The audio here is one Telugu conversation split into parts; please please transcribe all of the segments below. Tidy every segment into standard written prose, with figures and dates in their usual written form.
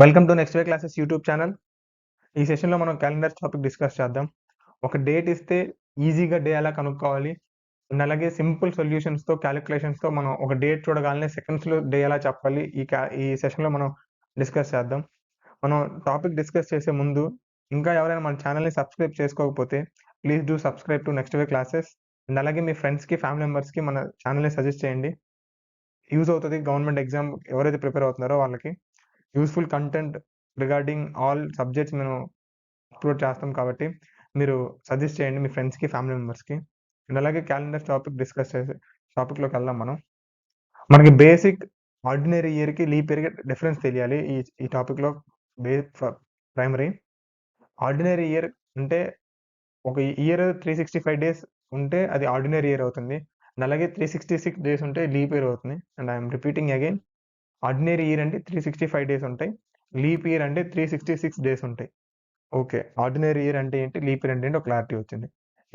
Welcome to next way classes YouTube channel. ఈ సెషన్లో మనం క్యాలెండర్ టాపిక్ డిస్కస్ చేద్దాం. ఒక డేట్ ఇస్తే ఈజీగా డే ఎలా కనుక్కోవాలి అండ్ అలాగే సింపుల్ సొల్యూషన్స్తో క్యాలిక్యులేషన్స్తో మనం ఒక డేట్ చూడగానే సెకండ్స్లో డే ఎలా చెప్పాలి ఈ సెషన్లో మనం డిస్కస్ చేద్దాం. మనం టాపిక్ డిస్కస్ చేసే ముందు ఇంకా ఎవరైనా మన ఛానల్ని సబ్స్క్రైబ్ చేసుకోకపోతే please do subscribe to next way classes and అలాగే మీ ఫ్రెండ్స్కి ఫ్యామిలీ మెంబర్స్కి మన ఛానల్ని సజెస్ట్ చేయండి. యూజ్ అవుతుంది. గవర్నమెంట్ ఎగ్జామ్ ఎవరైతే ప్రిపేర్ అవుతున్నారో వాళ్ళకి useful content regarding all subjects మేము అప్లోడ్ చేస్తాం కాబట్టి మీరు సజెస్ట్ చేయండి మీ ఫ్రెండ్స్కి ఫ్యామిలీ మెంబర్స్కి. అండ్ అలాగే క్యాలెండర్ టాపిక్ డిస్కస్ చేసే టాపిక్లోకి వెళ్దాం. మనకి బేసిక్ ఆర్డినరీ ఇయర్కి లీప్ ఇయర్కి డిఫరెన్స్ తెలియాలి. ఈ టాపిక్లో ప్రైమరీ ఆర్డినరీ ఇయర్ అంటే ఒక ఇయర్ 365 డేస్ ఉంటే అది ఆర్డినరీ ఇయర్ అవుతుంది. అండ్ అలాగే 366 డేస్ ఉంటే లీప్ ఇయర్ అవుతుంది. And I'm repeating again, ordinary year అంటే 365 డేస్ ఉంటాయి. లీప్ ఇయర్ అంటే 366 డేస్ ఉంటాయి. ఓకే, ఆర్డినరీ ఇయర్ అంటే ఏంటి, లీప్ ఇయర్ అంటే ఏంటి, ఒక క్లారిటీ వచ్చింది.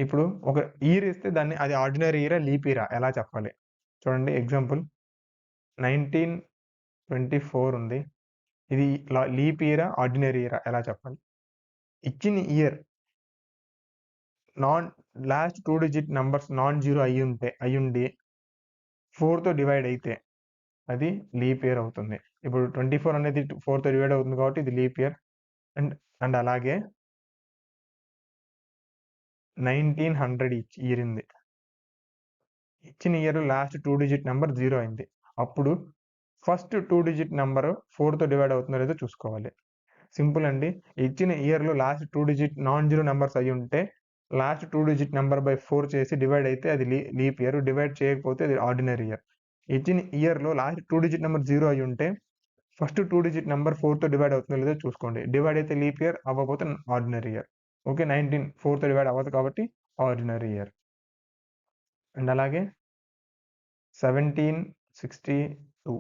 ఇప్పుడు ఒక ఇయర్ ఇస్తే దాన్ని అది ఆర్డినరీ ఇయరా లీప్ ఇయరా ఎలా చెప్పాలి చూడండి. ఎగ్జాంపుల్ 1924 ఉంది. ఇది లీప్ ఇయరా ఆర్డినరీ ఇయరా ఎలా చెప్పాలి? ఇచ్చిన year last 2 digit numbers non zero అయ్యుండి 4తో డివైడ్ అయితే అది లీప్ ఇయర్ అవుతుంది. ఇప్పుడు 24 అనేది 4తో డివైడ్ అవుతుంది కాబట్టి ఇది లీప్ ఇయర్. అండ్ అలాగే 1900 ఇయర్ ఉంది. ఇచ్చిన ఇయర్ లాస్ట్ 2 డిజిట్ నెంబర్ 0 అయింది. అప్పుడు ఫస్ట్ 2 డిజిట్ నెంబర్ 4తో డివైడ్ అవుతుందో లేదో చూసుకోవాలి. సింపుల్ అండి. ఇచ్చిన ఇయర్లో last 2 digit non zero numbers అయ్యి ఉంటే లాస్ట్ 2 డిజిట్ నెంబర్ బై 4 చేసి డివైడ్ అయితే అది లీప్ ఇయర్. డివైడ్ చేయకపోతే అది ఆర్డినరీ ఇయర్. ఇచ్చిన ఇయర్లో లాస్ట్ 2 డిజిట్ నెంబర్ 0 అయ్యి ఉంటే ఫస్ట్ 2 డిజిట్ నెంబర్ 4తో డివైడ్ అవుతుందో లేదో చూసుకోండి. డివైడ్ అయితే లీప్ ఇయర్, అవ్వకపోతే ఆర్డినరీ ఇయర్. ఓకే, 19 4తో డివైడ్ అవ్వదు కాబట్టి ఆర్డినరీ ఇయర్. అండ్ అలాగే 1762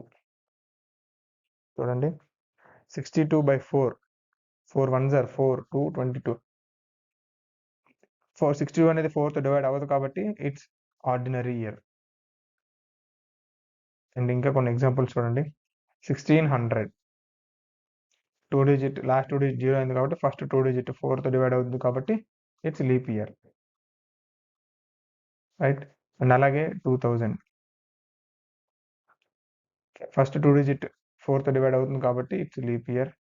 చూడండి. 62/4 4 1s are 4 2 22 62 అనేది 4తో డివైడ్ అవ్వదు కాబట్టి ఇట్స్ ఆర్డినరీ ఇయర్. అండ్ ఇంకా కొన్ని ఎగ్జాంపుల్స్ చూడండి. 1600 2 డిజిట్ లాస్ట్ 2 డిజిట్ 0 అయింది కాబట్టి ఫస్ట్ 2 డిజిట్ 4తో డివైడ్ అవుతుంది కాబట్టి it's leap year, right. And అలాగే 2000 ఫస్ట్ 2 డిజిట్ 4తో డివైడ్ అవుతుంది కాబట్టి it's leap year.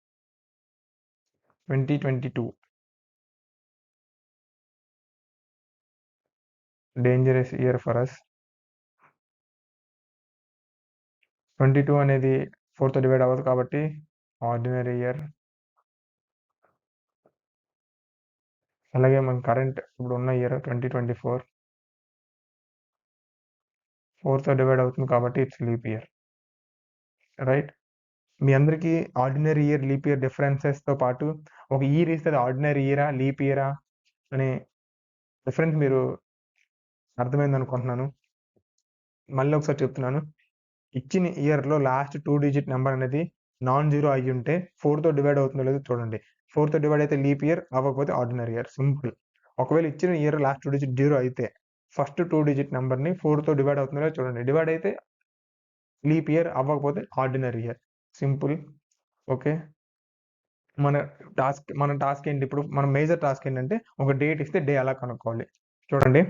2022 dangerous year for us. 22 అనేది 4తో డివైడ్ అవ్వదు కాబట్టి ఆర్డినరీ ఇయర్. అలాగే మన కరెంట్ ఇప్పుడు ఉన్న ఇయర్ 2024 4తో డివైడ్ అవుతుంది కాబట్టి ఇట్స్ లీప్ ఇయర్, రైట్. మీ అందరికీ ఆర్డినరీ ఇయర్ లీప్ ఇయర్ డిఫరెన్సెస్తో పాటు ఒక ఇయర్ ఇస్తే అది ఆర్డినరీ ఇయరా లీప్ ఇయరా అనే డిఫరెన్స్ మీరు అర్థమైంది అనుకుంటున్నాను. మళ్ళీ ఒకసారి చెప్తున్నాను. ఇచ్చిన ఇయర్లో లాస్ట్ 2 డిజిట్ నెంబర్ అనేది నాన్ జీరో అయ్యి ఉంటే 4తో డివైడ్ అవుతుందో లేదో చూడండి. 4తో డివైడ్ అయితే లీప్ ఇయర్, అవ్వకపోతే ఆర్డినరీ ఇయర్. సింపుల్. ఒకవేళ ఇచ్చిన ఇయర్ లాస్ట్ 2 డిజిట్ 0 అయితే ఫస్ట్ 2 డిజిట్ నెంబర్ని 4తో డివైడ్ అవుతుందో లేదో చూడండి. డివైడ్ అయితే లీప్ ఇయర్, అవ్వకపోతే ఆర్డినరీ ఇయర్. సింపుల్. ఓకే, మన టాస్క్ ఏంటి ఇప్పుడు? మన మేజర్ టాస్క్ ఏంటంటే ఒక డేట్ ఇస్తే డే ఎలా కనుక్కోవాలి చూడండి.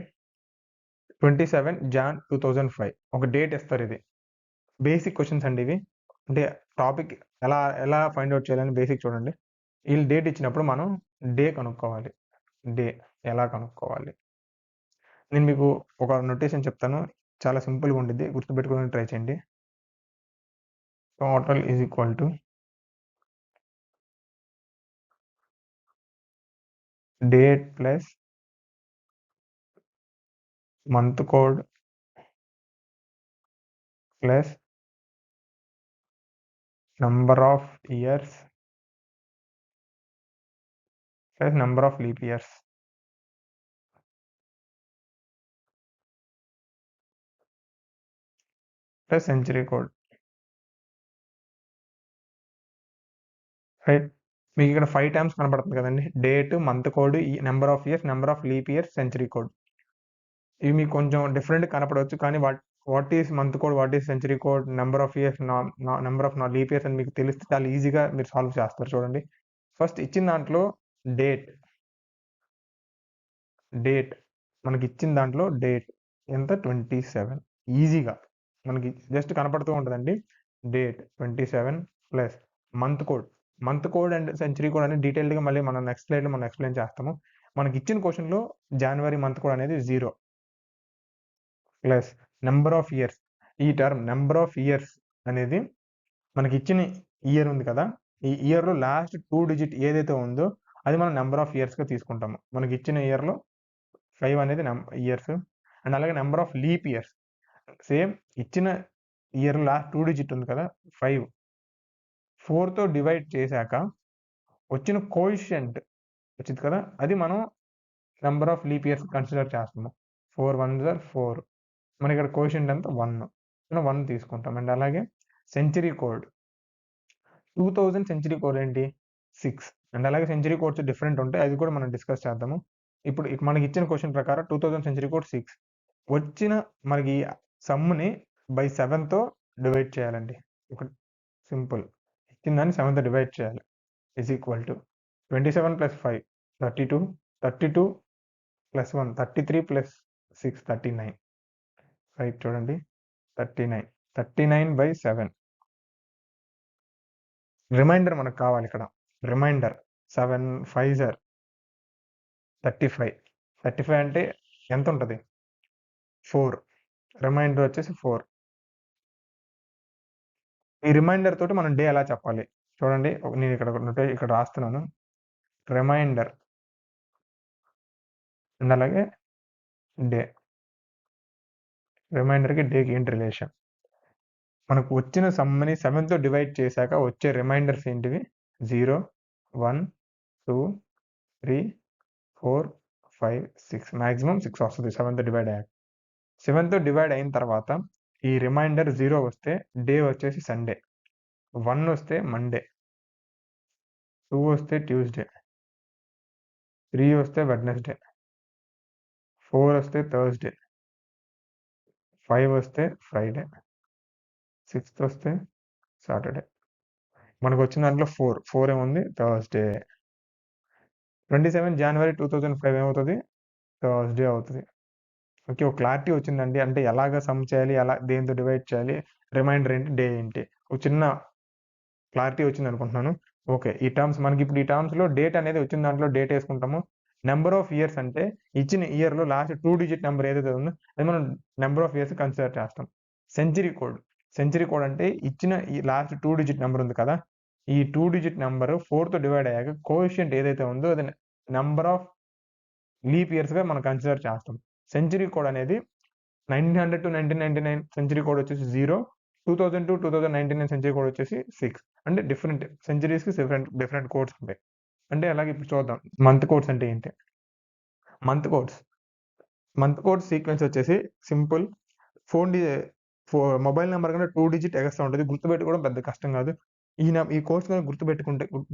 27 Jan 2005 ఒక డేట్ ఇస్తారు. ఇది బేసిక్ క్వశ్చన్స్ అండి ఇవి. అంటే టాపిక్ ఎలా ఫైండ్ అవుట్ చేయాలని బేసిక్ చూడండి. వీళ్ళు డేట్ ఇచ్చినప్పుడు మనం డే కనుక్కోవాలి. డే ఎలా కనుక్కోవాలి నేను మీకు ఒక నోటేషన్ చెప్తాను. చాలా సింపుల్గా ఉంటుంది, గుర్తుపెట్టుకోవడానికి ట్రై చేయండి. Total is equal to date plus month code plus number of years plus number of leap years plus century code, right. మీకు ఇక్కడ 5 టైమ్స్ కనబడుతుంది కదండి. Date, month code, number of years, number of leap years, century code. ఇవి మీకు కొంచెం డిఫరెంట్ కనపడవచ్చు, కానీ what is month code, what is century code, number of years, number of leap years అని మీకు తెలిస్తే చాలా ఈజీగా మీరు సాల్వ్ చేస్తారు. చూడండి, ఫస్ట్ ఇచ్చిన దాంట్లో డేట్ మనకి ఇచ్చిన దాంట్లో డేట్ ఎంత 27 ఈజీగా మనకి జస్ట్ కనపడుతూ ఉంటుందండి. Date 27 plus month code and century code అనేది డీటెయిల్డ్గా మళ్ళీ మనం నెక్స్ట్ స్లైడ్లో మనం ఎక్స్ప్లెయిన్ చేస్తాము. మనకి ఇచ్చిన క్వశ్చన్లో జనవరి మంత్ కోడ్ అనేది 0 ప్లస్ నెంబర్ ఆఫ్ ఇయర్స్. ఈ టర్మ్ నెంబర్ ఆఫ్ ఇయర్స్ అనేది మనకి ఇచ్చిన ఇయర్ ఉంది కదా, ఈ ఇయర్లో లాస్ట్ 2 డిజిట్ ఏదైతే ఉందో అది మనం నెంబర్ ఆఫ్ ఇయర్స్గా తీసుకుంటాము. మనకి ఇచ్చిన ఇయర్లో 5 అనేది ఇయర్స్. అండ్ అలాగే number of leap years same ఇచ్చిన ఇయర్ లాస్ట్ 2 డిజిట్ ఉంది కదా 5, 4తో డివైడ్ చేశాక వచ్చిన కోఎఫిషియంట్ వచ్చింది కదా, అది మనం number of leap years consider చేస్తాము. 4 1s are 4, మన ఇక్కడ కోఎఫిషియంట్ ఎంత 1, మనం 1 తీసుకుంటాం. అండ్ అలాగే సెంచరీ కోడ్ 2000 సెంచరీ కోడ్ ఏంటి 6. అండ్ అలాగే సెంచరీ కోడ్స్ డిఫరెంట్ ఉంటాయి, అది కూడా మనం డిస్కస్ చేద్దాము. ఇప్పుడు మనకి ఇచ్చిన క్వశ్చన్ ప్రకారం 2000 సెంచరీ కోడ్ 6 వచ్చిన మనకి సమ్ని బై 7తో డివైడ్ చేయాలండి. ఒక సింపుల్ ఇచ్చిన దాన్ని 7తో డివైడ్ చేయాలి. Is equal to 27 plus 5 32, 32 plus 1 33 plus 6 39. Right, చూడండి 39 బై 7. రిమైండర్ మనకు కావాలి ఇక్కడ. రిమైండర్ 7 5s are 35 అంటే ఎంత ఉంటుంది 4. రిమైండర్ వచ్చేసి 4. ఈ రిమైండర్ తోటి మనం డే ఎలా చెప్పాలి చూడండి. నేను ఇక్కడ రాస్తున్నాను రిమైండర్ అండ్ అలాగే డే. రిమైండర్కి డేకి ఏంటి రిలేషన్? మనకు వచ్చిన సమ్ని 7తో డివైడ్ చేశాక వచ్చే రిమైండర్స్ ఏంటివి 0 1 2 3 4 5 6, మ్యాక్సిమం 6 వస్తుంది 7తో డివైడ్ అయ్యాక. 7తో డివైడ్ అయిన తర్వాత ఈ రిమైండర్ 0 వస్తే డే వచ్చేసి సండే, 1 వస్తే మండే, 2 వస్తే ట్యూస్డే, 3 వస్తే వెడ్నెస్డే, 4 వస్తే థర్స్డే, 5 వస్తే ఫ్రైడే, 6th వస్తే సాటర్డే. మనకు వచ్చిన దాంట్లో 4 ఏముంది థర్స్డే. 27 జనవరి 2005 ఏమవుతుంది థర్స్డే అవుతుంది. ఓకే, ఒక క్లారిటీ వచ్చిందండి. అంటే ఎలాగ సమ్ చేయాలి, ఎలా దేంతో డివైడ్ చేయాలి, రిమైండర్ ఏంటి, డే ఏంటి, ఒక చిన్న క్లారిటీ వచ్చింది అనుకుంటున్నాను. ఓకే, ఈ టర్మ్స్ మనకి ఇప్పుడు ఈ టర్మ్స్లో డేట్ అనేది వచ్చిన దాంట్లో డేట్ వేసుకుంటాము. నెంబర్ ఆఫ్ ఇయర్స్ అంటే ఇచ్చిన ఇయర్లో లాస్ట్ 2 డిజిట్ నెంబర్ ఏదైతే ఉందో అది మనం నెంబర్ ఆఫ్ ఇయర్స్ కన్సిడర్ చేస్తాం. సెంచరీ కోడ్ అంటే ఇచ్చిన ఈ లాస్ట్ 2 డిజిట్ నెంబర్ ఉంది కదా, ఈ 2 డిజిట్ నెంబర్ 4తో డివైడ్ అయ్యాక కోఎఫిషియంట్ ఏదైతే ఉందో అది నెంబర్ ఆఫ్ లీప్ ఇయర్స్గా మనం కన్సిడర్ చేస్తాం. సెంచరీ కోడ్ అనేది 1900 to 1999 సెంచరీ కోడ్ వచ్చేసి 0, 2000 to 2099 సెంచరీ కోడ్ వచ్చేసి 6. అంటే డిఫరెంట్ సెంచరీస్కి డిఫరెంట్ కోడ్స్ ఉంటాయి. అంటే అలాగే ఇప్పుడు చూద్దాం మంత్ కోడ్స్ అంటే ఏంటి. మంత్ కోడ్స్ సీక్వెన్స్ వచ్చేసి సింపుల్. మొబైల్ నెంబర్ కన్నా 2 డిజిట్ ఎక్స్ట్రా ఉంటుంది, గుర్తుపెట్టుకోవడం పెద్ద కష్టం కాదు. ఈ కోడ్స్ కనుక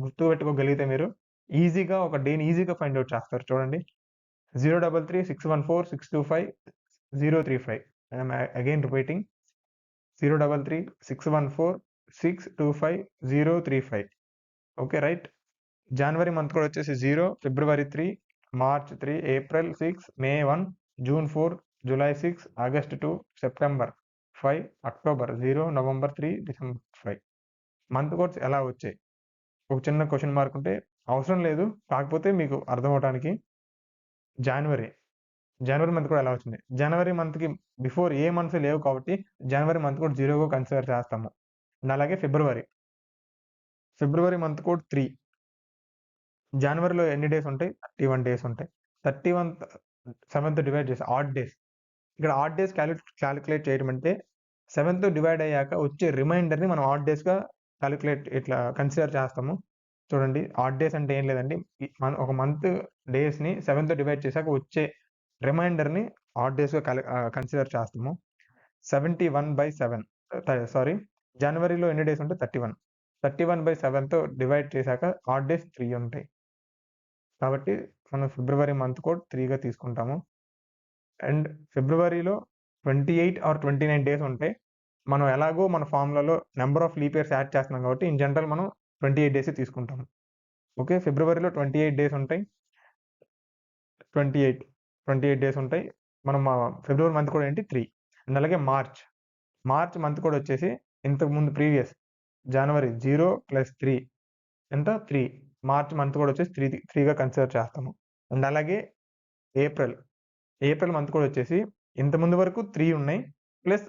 గుర్తుపెట్టుకోగలిగితే మీరు ఈజీగా ఒక డేని ఈజీగా ఫైండ్ అవుట్ చేస్తారు. చూడండి 033 614 625 035. I'm again repeating 033 614 625 035. Okay right. January month code వచ్చేసి 0, ఫిబ్రవరి 3, మార్చ్ 3, ఏప్రిల్ 6, మే 1, June 4, July 6, August 2, September 5, October 0, November 3, December 5. Month codes ఎలా వచ్చాయి? ఒక చిన్న క్వశ్చన్ మార్క్ ఉంటే అవసరం లేదు, కాకపోతే మీకు అర్థం అవడానికి జనవరి మంత్ కూడా ఎలా వచ్చింది. జనవరి మంత్కి బిఫోర్ ఏ మంత్స్ లేవు కాబట్టి జనవరి మంత్ కోడ్ 0గా కన్సిడర్ చేస్తాము. అండ్ అలాగే ఫిబ్రవరి మంత్ కోడ్ 3. జనవరిలో ఎన్ని డేస్ ఉంటాయి 31 డేస్ ఉంటాయి. 31 7తో డివైడ్ చేసి ఆడ్ డేస్. ఇక్కడ ఆడ్ డేస్ క్యాలిక్యులేట్ చేయడం అంటే 7తో డివైడ్ అయ్యాక వచ్చే రిమైండర్ని మనం ఆడ్ డేస్గా ఇట్లా కన్సిడర్ చేస్తాము. చూడండి ఆడ్ డేస్ అంటే ఏం లేదండి, ఒక మంత్ డేస్ని 7తో డివైడ్ చేశాక వచ్చే రిమైండర్ని ఆడ్ డేస్గా కన్సిడర్ చేస్తాము. 71/7 జనవరిలో ఎన్ని డేస్ ఉంటాయి 31/7తో డివైడ్ చేశాక ఆడ్ డేస్ 3 ఉంటాయి. కాబట్టి మనం ఫిబ్రవరి మంత్ కోడ్ 3గా తీసుకుంటాము. అండ్ ఫిబ్రవరిలో 28 ఆర్ 29 డేస్ ఉంటే మనం ఎలాగో మన ఫార్ములాలో number of leap years add చేస్తున్నాం కాబట్టి ఇన్ జనరల్ మనం 28 డేస్ తీసుకుంటాం. ఓకే, ఫిబ్రవరిలో 28 డేస్ ఉంటాయి. 28 డేస్ ఉంటాయి. మనం ఫిబ్రవరి మంత్ కూడా ఏంటి 3. అండ్ అలాగే మార్చ్ మంత్ కూడా వచ్చేసి ఇంతకు ముందు ప్రీవియస్ జనవరి 0 + 3 ఎంత 3. మార్చ్ మంత్ కూడా వచ్చేసి 3గా కన్సిడర్ చేస్తాము. అండ్ అలాగే ఏప్రిల్ మంత్ కూడా వచ్చేసి ఇంత ముందు వరకు 3 ఉన్నాయి ప్లస్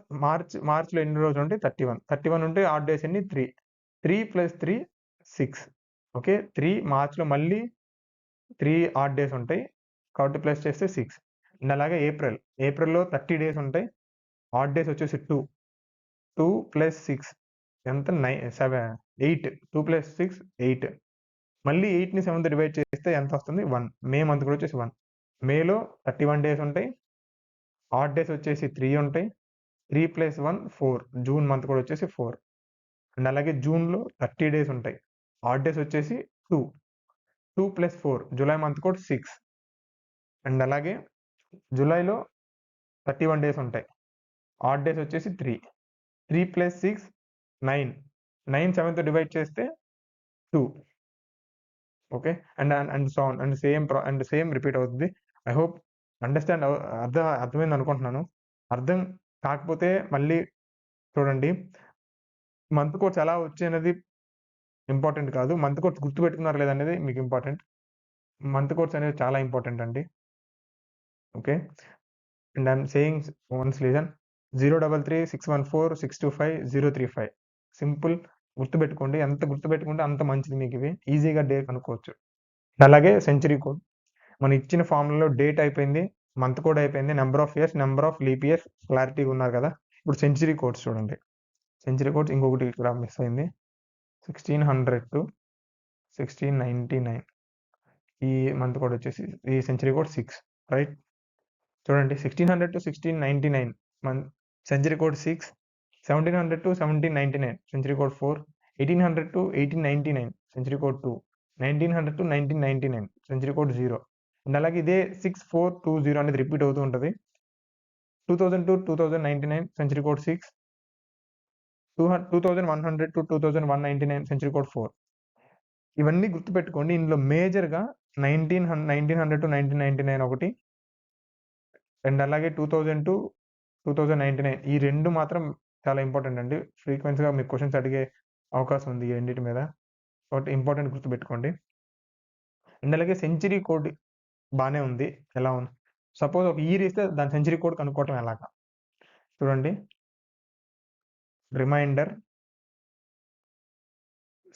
మార్చ్లో ఎన్ని రోజులు ఉంటాయి 31 ఉంటే ఆడ్ డేస్ ఎన్ని 3 + 3 6. ఓకే, 3 మార్చ్లో మళ్ళీ 3 ఆడ్ డేస్ ఉంటాయి కాబట్టి ప్లస్ చేస్తే 6. అండ్ అలాగే ఏప్రిల్లో 30 డేస్ ఉంటాయి, ఆడ్ డేస్ వచ్చేసి 2 + 6 ఎంత 8. 2 + 6 8. మళ్ళీ 8ని 7తో డివైడ్ చేస్తే ఎంత వస్తుంది 1. మే మంత్ కూడా వచ్చేసి 1. మేలో 31 డేస్ ఉంటాయి, ఆడ్ డేస్ వచ్చేసి 3 ఉంటాయి. 3 + 1 4. జూన్ మంత్ కూడా వచ్చేసి 4. అండ్ అలాగే జూన్లో 30 డేస్ ఉంటాయి, ఆడ్ డేస్ వచ్చేసి 2 + 4. జూలై మంత్ కూడా 6. అండ్ అలాగే జూలైలో 31 డేస్ ఉంటాయి, ఆడ్ డేస్ వచ్చేసి 3 + 6 9. 9 7తో డివైడ్ చేస్తే 2. ఓకే, అండ్ సేమ్ రిపీట్ అవుతుంది. ఐ హోప్ అర్థమైంది అనుకుంటున్నాను. అర్థం కాకపోతే మళ్ళీ చూడండి. మంత్ కోడ్స్ ఎలా వచ్చాయనేది ఇంపార్టెంట్ కాదు, మంత్ కోడ్స్ గుర్తుపెట్టుకున్నారు లేదనేది మీకు ఇంపార్టెంట్. మంత్ కోడ్స్ అనేది చాలా ఇంపార్టెంట్ అండి. Okay, and I'm saying once listen 033614625 simple గుర్తుపెట్టుకోండి. ఎంత గుర్తుపెట్టుకుంటే అంత మంచిది మీకు. ఇవి ఈజీగా డే కనుక్కోవచ్చు. అలాగే సెంచరీ కోడ్ మనం ఇచ్చిన ఫార్ములాలో డేట్ అయిపోయింది, మంత్ కోడ్ అయిపోయింది, number of years, number of leap years క్లారిటీగా ఉన్నారు కదా. ఇప్పుడు సెంచరీ కోడ్స్ చూడండి. సెంచరీ కోడ్స్ ఇంకొకటి ఇక్కడ మిస్ అయింది. 1600 to 1699 ఈ మంత్ కోడ్ వచ్చేసి ఈ సెంచరీ కోడ్ 6 రైట్. చూడండి 1600 to 1699 month century code 6. 1700 to 1799 century code 4. 1800 to 1899 century code 2. 1900 to 1999 century code 0. And అలాగే ఇదే 6420 అనేది రిపీట్ అవుతూ ఉంటుంది. 2000 to 2099 century code 6. 2100 to 2199 century code 4. ఇవన్నీ గుర్తుపెట్టుకోండి. ఇందులో మేజర్గా 1900 to 1999 ఒకటి, అండ్ అలాగే 2000 to 2099 ఈ రెండు మాత్రం చాలా ఇంపార్టెంట్ అండి. ఫ్రీక్వెన్సీగా మీకు క్వశ్చన్స్ అడిగే అవకాశం ఉంది ఈ రెండింటి మీద, కాబట్టి ఇంపార్టెంట్ గుర్తుపెట్టుకోండి. అండ్ అలాగే సెంచరీ కోడ్ బాగానే ఉంది. ఎలా ఉంది, సపోజ్ ఒక ఇయర్ ఇస్తే దాని సెంచరీ కోడ్ కనుక్కోవటం ఎలాగా చూడండి. రిమైండర్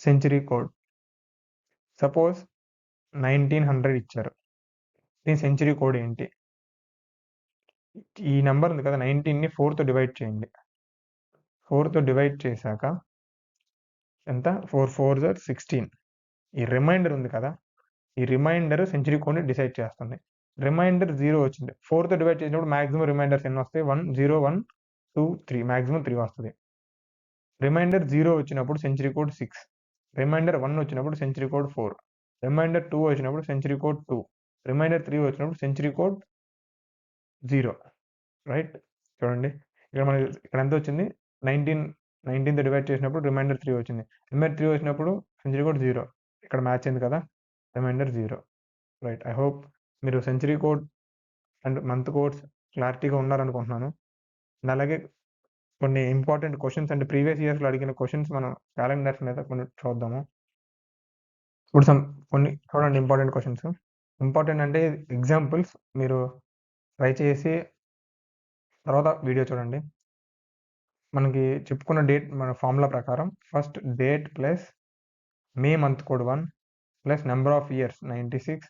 సెంచరీ కోడ్ సపోజ్ 1900 ఇచ్చారు, దీని సెంచరీ కోడ్ ఏంటి? ఈ నెంబర్ ఉంది కదా 19ని 4తో డివైడ్ చేయండి. 4తో డివైడ్ చేశాక ఎంత 4 4s 16. ఈ రిమైండర్ ఉంది కదా, ఈ రిమైండర్ సెంచరీ కోడ్ని డిసైడ్ చేస్తుంది. రిమైండర్ 0 వచ్చింది, 4తో డివైడ్ చేసినప్పుడు మాక్సిమం రిమైండర్స్ ఎన్ని వస్తాయి 1 0 1 2 3 మాక్సిమం 3 వస్తుంది. రిమైండర్ 0 వచ్చినప్పుడు సెంచరీ కోడ్ 6. రిమైండర్ 1 వచ్చినప్పుడు సెంచరీ కోడ్ 4. రిమైండర్ 2 వచ్చినప్పుడు సెంచరీ కోడ్ 2. రిమైండర్ 3 వచ్చినప్పుడు సెంచరీ కోడ్ 0 రైట్. చూడండి ఇక్కడ మనకి ఇక్కడ ఎంత వచ్చింది 19తో డివైడ్ చేసినప్పుడు రిమైండర్ 3 వచ్చింది. రిమైండర్ 3 వచ్చినప్పుడు సెంచరీ కోడ్ 0, ఇక్కడ మ్యాచ్ అయింది కదా, రిమైండర్ 0 రైట్. ఐ హోప్ మీరు century code and month codes క్లారిటీగా ఉన్నారనుకుంటున్నాను. అండ్ అలాగే కొన్ని ఇంపార్టెంట్ క్వశ్చన్స్ అండ్ ప్రీవియస్ ఇయర్స్లో అడిగిన క్వశ్చన్స్ మనం క్యాలెండర్స్ మీద కొన్ని చూద్దాము. ఇప్పుడు కొన్ని చూడండి ఇంపార్టెంట్ క్వశ్చన్స్. ఇంపార్టెంట్ అంటే ఎగ్జాంపుల్స్ మీరు ట్రై చేసి తర్వాత వీడియో చూడండి. మనకి చెప్పుకున్న డేట్ మన ఫార్ములా ప్రకారం first date plus May month code 1 plus number of years 96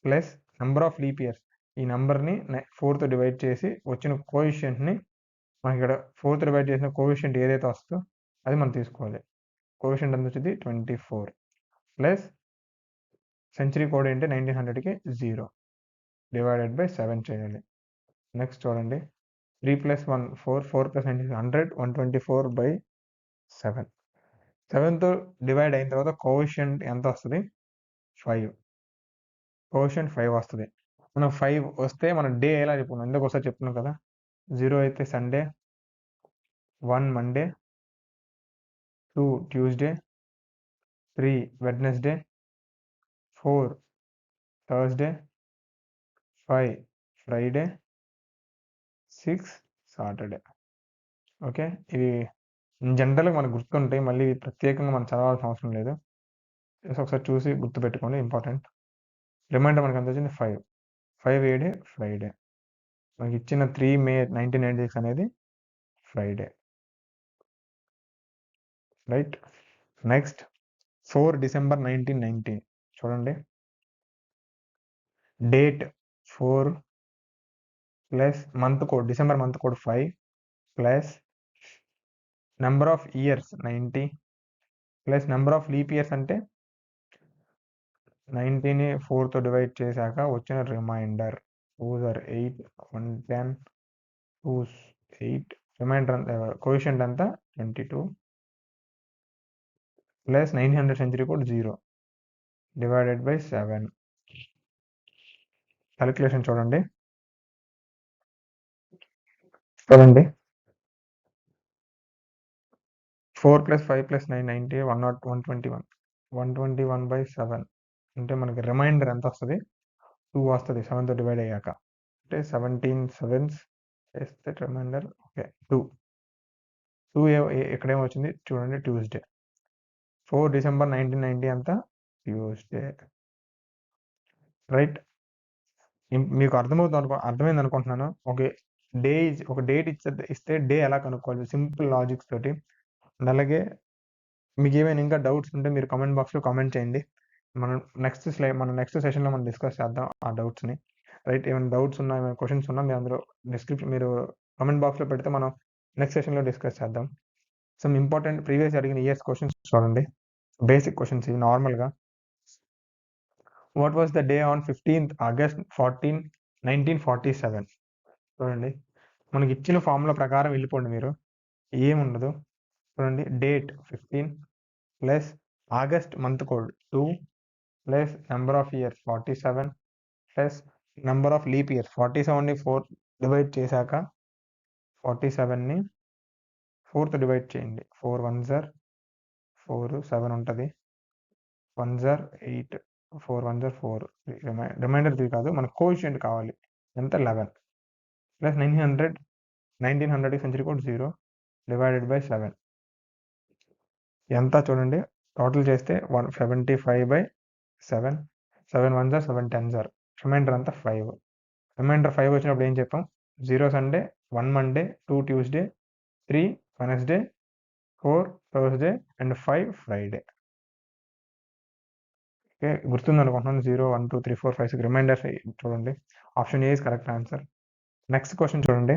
plus number of leap years. ఈ నెంబర్ని 4తో డివైడ్ చేసి వచ్చిన కోఎఫిషియంట్ని మనకి ఇక్కడ 4తో డివైడ్ చేసిన కోఎఫిషియంట్ ఏదైతే వస్తుందో అది మనం తీసుకోవాలి. కోఎఫిషియంట్ ఎంత వచ్చింది 24 ప్లస్ సెంచరీ కోడ్ ఏంటి 1900కి 0 డివైడెడ్ బై 7 చేయాలి. నెక్స్ట్ చూడండి 3 + 1 4 4 + 100 124/7. 7తో డివైడ్ అయిన తర్వాత కోఎఫిషియంట్ ఎంత వస్తుంది 5. కోఎఫిషియంట్ 5 వస్తుంది. మనం 5 వస్తే మనం డే ఎలా చెప్పుకున్నాం ఇందాక ఒకసారి చెప్తున్నాం కదా, 0 అయితే Sunday, 1 Monday, 2 Tuesday, 3 Wednesday, 4 Thursday, 5 Friday, 6 Saturday. Okay. ఇవి జనరల్‌గా మనకు గుర్తుంటాయి. మళ్ళీ ప్రత్యేకంగా మనం చదవాల్సిన అవసరం లేదు. జస్ట్ ఒకసారి చూసి గుర్తుపెట్టుకోండి ఇంపార్టెంట్. రిమైండర్ మనకు ఎంత వచ్చింది 5. 5 ఏడే ఫ్రైడే. మనకి ఇచ్చిన 3 మే 1996 అనేది ఫ్రైడే. రైట్. నెక్స్ట్ 4 డిసెంబర్ 1990 చూడండి. Date 4 plus month code December month code 5 plus number of years 90 plus number of leap years అంటే 90ని 4తో డివైడ్ చేశాక వచ్చిన reminder 2s are 8 110 2s 8 reminder coefficient అంతా 22 plus 900 century code 0 divided by 7. Calculation చూడండి. 4 ప్లస్ 5 ప్లస్ 9 90 121 121/7 అంటే మనకి రిమైండర్ ఎంత వస్తుంది 2 వస్తుంది 7తో డివైడ్ అయ్యాక. అంటే 17 7s చేస్తే రిమైండర్ ఓకే 2 ఇక్కడ ఏమొచ్చింది చూడండి ట్యూస్డే. 4 డిసెంబర్ 1990 అంతా ట్యూస్డే. రైట్. మీకు అర్థమైంది అనుకుంటున్నాను. ఒక డేట్ ఇస్తే డే ఎలా కనుక్కోవాలి సింపుల్ లాజిక్స్ తోటి. అండ్ అలాగే మీకు ఏమైనా ఇంకా డౌట్స్ ఉంటే మీరు కామెంట్ బాక్స్లో కామెంట్ చేయండి. మన నెక్స్ట్ సెషన్లో మనం డిస్కస్ చేద్దాం ఆ డౌట్స్ని. రైట్. ఏమైనా డౌట్స్ ఉన్నా ఏమైనా క్వశ్చన్స్ ఉన్నా మీరు అందులో మీరు కామెంట్ బాక్స్లో పెడితే మనం నెక్స్ట్ సెషన్లో డిస్కస్ చేద్దాం. సమ్ ఇంపార్టెంట్ ప్రీవియస్ అడిగిన ఇయర్స్ క్వశ్చన్స్ చూడండి. బేసిక్ క్వశ్చన్స్ ఇవి నార్మల్గా. What was the day on 15th August 1947 చూడండి. మనకి ఇచ్చిన ఫార్ములా ప్రకారం వెళ్ళిపోండి మీరు. ఏముండదు. చూడండి date 15 plus August month code 2 plus number of years 47 plus number of leap years 47ని 4 డివైడ్ చేశాక 47ని 4తో డివైడ్ చేయండి. 4 1s are 4 7 ఉంటుంది. 1s are 8 4 1s are 4 reminder 3 కాదు మనకు కోఎఫిషియంట్ కావాలి ఎంత 11 plus 1900 century code 0 divided by 7 ఎంత చూడండి. టోటల్ చేస్తే 175/7 7 1s are 7 10s are reminder అంతా 5. రిమైండర్ 5 వచ్చినప్పుడు ఏం చెప్పాం 0 Sunday 1 Monday 2 Tuesday 3 Wednesday 4 Thursday and 5 Friday. Okay. గుర్తుంది అనుకుంటున్నాను. 0 1 2 3 4 5 6 రిమైండర్స్ చూడండి. Option A is correct answer. Next question చూడండి.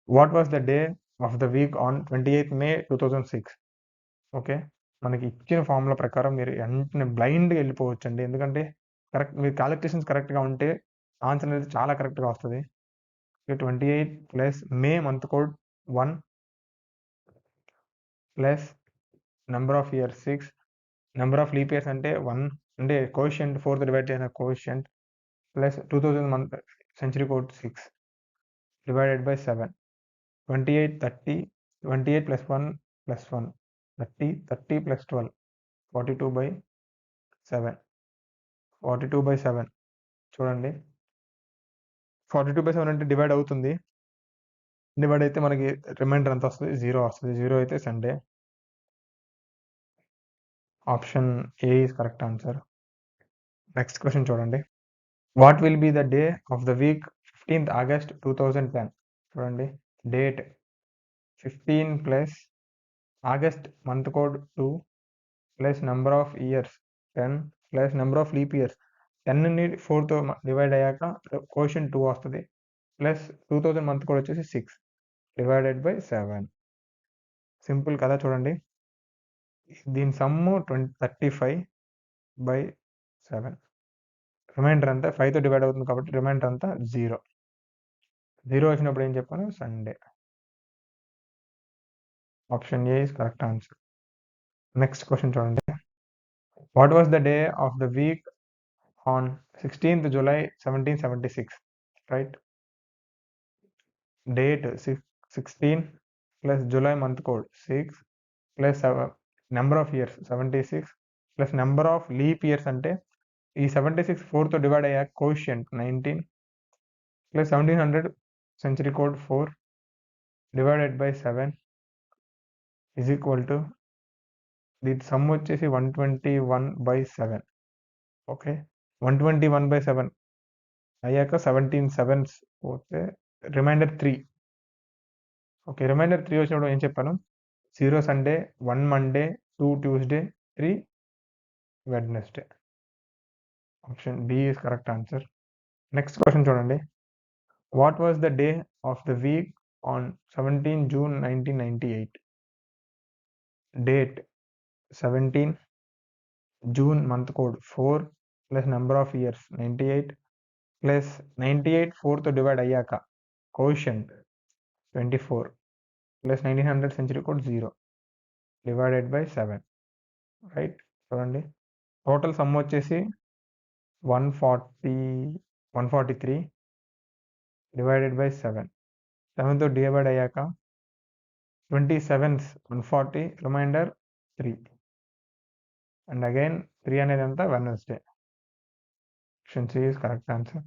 What was the day of the week on 28th May 2006 okay. మనకి ఇచ్చిన ఫార్ములా ప్రకారం మీరు వెంటనే బ్లైండ్గా వెళ్ళిపోవచ్చండి. ఎందుకంటే మీ క్యాలిక్యులేషన్స్ కరెక్ట్గా ఉంటే ఆన్సర్ అనేది చాలా కరెక్ట్గా వస్తుంది. 28 plus May month code 1 plus number of years 6 number of leap years అంటే 1 అంటే కోఎఫిషియంట్ 4తో డివైడ్ చేసిన coefficient plus 2000 month century code 6 divided by 7 28 30 28 plus 1 plus 1 30 plus 12 42/7 చూడండి. 42/7 అంటే డివైడ్ అవుతుంది. డివైడ్ అయితే మనకి రిమైండర్ ఎంత వస్తుంది 0 వస్తుంది. 0 అయితే Sunday. Option A is correct answer. Next question చూడండి. What will be the day of the week 15th August 2010 చూడండి. Date 15 plus August month code 2 plus number of years 10 plus number of leap years 10ని 4తో డివైడ్ అయ్యాక కోఎఫిషియంట్ 2 వస్తుంది. ప్లస్ 2000 మంత్ కోడ్ వచ్చేసి 6 డివైడెడ్ బై 7. సింపుల్ కదా చూడండి. దీని సమ్ము 35/7 రిమైండర్ అంతా 5తో డివైడ్ అవుతుంది కాబట్టి రిమైండర్ అంతా 0 వచ్చినప్పుడు ఏం చెప్పాను Sunday. Option A is correct answer. Next question చూడండి. What was the day of the week on 16th July 1776 right. date 16 plus July month code 6 plus number of years 76 plus number of leap years అంటే ఈ 76 4 తో డివైడ్ అయ్యాక quotient 19 plus 1700 century code 4 divided by 7 is equal to దీని సమ్ వచ్చేసి 121/7. ఓకే, 121/7 అయ్యాక 17 7s పోతే రిమైండర్ 3. ఓకే, రిమైండర్ 3 వచ్చినప్పుడు ఏం చెప్పాను? 0 Sunday, 1 Monday, 2 Tuesday, 3 Wednesday. Option B is correct answer. Next question చూడండి. What was the day of the week on 17 June 1998? Date 17, June month code 4 plus number of years 98 plus 98 4 తో డివైడ్ అయ్యాక quotient 24 plus 1900 century code 0 divided by 7. Right, చూడండి టోటల్ సమ్ వచ్చేసి 143 డివైడెడ్ బై 7. 7తో డివైడ్ అయ్యాక 27 140 రిమైండర్ 3 అండ్ అగైన్ 3 అనేది అంతా Wednesday. Option C is correct answer.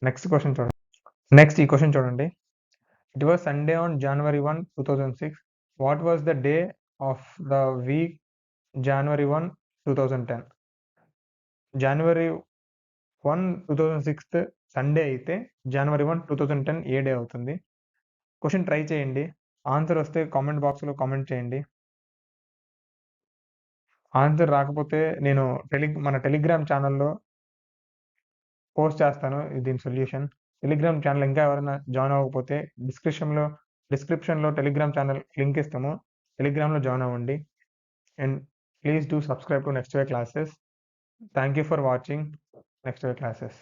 Next question చూడండి. నెక్స్ట్ ఈ క్వశ్చన్ చూడండి. It was Sunday on January 1, 2006. What was the day of the week January 1, 2010? January 1, 2006 Sunday అయితే January 1, 2010 ఏ డే అవుతుంది? క్వశ్చన్ ట్రై చేయండి. ఆన్సర్ వస్తే కామెంట్ బాక్స్లో కామెంట్ చేయండి. ఆన్సర్ రాకపోతే నేను మన టెలిగ్రామ్ ఛానల్లో పోస్ట్ చేస్తాను దీని సొల్యూషన్. టెలిగ్రామ్ ఛానల్ ఇంకా ఎవరైనా జాయిన్ అవ్వకపోతే డిస్క్రిప్షన్లో టెలిగ్రామ్ ఛానల్ లింక్ ఇస్తాము. టెలిగ్రామ్లో జాయిన్ అవ్వండి. And please do subscribe to next way classes. Thank you for watching next way classes.